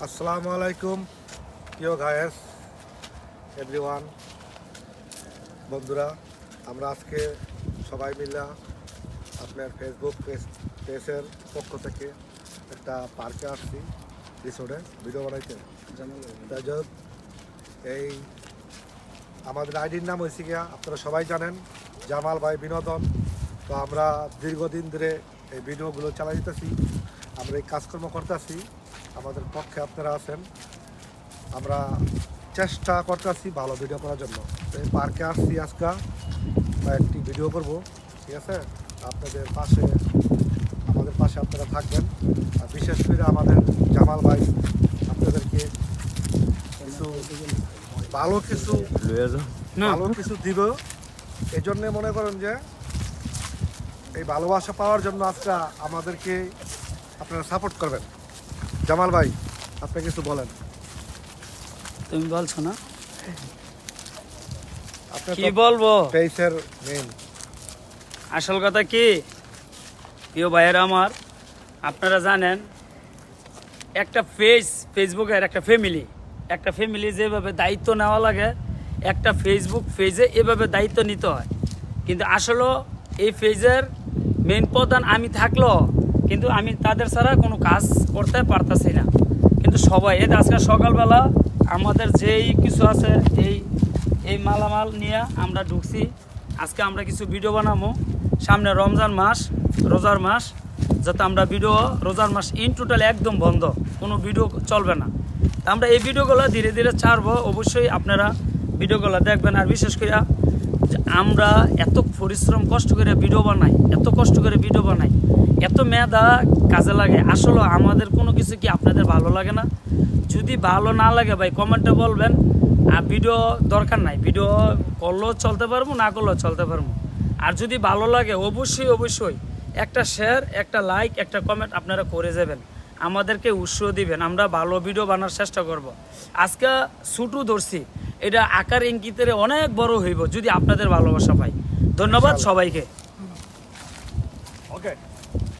আসসালামু আলাইকুম প্রিয় গায়েস এভরিওয়ান বন্ধুরা, আমরা আজকে সবাই মিলে আপনার ফেসবুক পেজের পক্ষ থেকে একটা পার্কে আসছি, রিসোর্টে ভিডিও বানাইতে। তাই যাক, এই আমাদের আইডির নাম হয়েছে গিয়া আপনারা সবাই জানেন, জামাল ভাই বিনোদন। তো আমরা দীর্ঘদিন ধরে এই ভিডিওগুলো চালাই দিতেছি, আমরা এই কাজকর্ম করতেছি, আমাদের পক্ষে আপনারা আছেন। আমরা চেষ্টা করতেছি ভালো ভিডিও করার জন্য। তো এই পার্কে আসছি, আজকে একটি ভিডিও করব, ঠিক আছে? আপনাদের পাশে, আমাদের পাশে আপনারা থাকবেন। আর বিশেষ করে আমাদের জামাল ভাই আপনাদেরকে কিছু ভালো কিছু দিব। এই জন্যে মনে করেন যে এই ভালোবাসা পাওয়ার জন্য আজকে আমাদেরকে আপনারা সাপোর্ট করবেন। জামাল ভাই, আপনি কিছু বলেন। তুমি বলছো না, আপনি কি বলবো? পেজের মেইন আসল কথা কি, প্রিয় ভাইয়েরা আমার, আপনারা জানেন একটা ফেসবুকের একটা ফ্যামিলি যেভাবে দায়িত্ব নেওয়া লাগে, একটা ফেসবুক পেজে এভাবে দায়িত্ব নিতে হয়। কিন্তু আসলে এই পেজের মেইন প্রধান আমি থাকলেও কিন্তু আমি তাদের ছাড়া কোনো কাজ করতে পারতাছি না। কিন্তু সবাই এই আজকে সকালবেলা আমাদের যেই কিছু আছে এই মালামাল নিয়ে আমরা ঢুকছি। আজকে আমরা কিছু ভিডিও বানাবো, সামনে রমজান মাস, রোজার মাস, যাতে আমরা রোজার মাস ইন টোটাল একদম বন্ধ, কোনো ভিডিও চলবে না। আমরা এই ভিডিওগুলো ধীরে ধীরে ছাড়বো, অবশ্যই আপনারা ভিডিওগুলো দেখবেন। আর বিশেষ করে আমরা এত পরিশ্রম কষ্ট করে ভিডিও বানাই, এত মেধা কাজে লাগে। আসলে আমাদের কোনো কিছু কি আপনাদের ভালো লাগে না? যদি ভালো না লাগে ভাই কমেন্টে বলবেন। আর ভিডিও দরকার নাই, ভিডিও করলেও চলতে পারবো, না করলেও চলতে পারবো। আর যদি ভালো লাগে অবশ্যই একটা শেয়ার, একটা লাইক, একটা কমেন্ট আপনারা করে যাবেন, আমাদেরকে উৎসাহ দিবেন। আমরা ভালো ভিডিও বানার চেষ্টা করব। আজকে ছুটু ধরছি, এটা আকার ইঙ্গিতের অনেক বড় হইব যদি আপনাদের ভালোবাসা পাই। ধন্যবাদ সবাইকে। ওকে।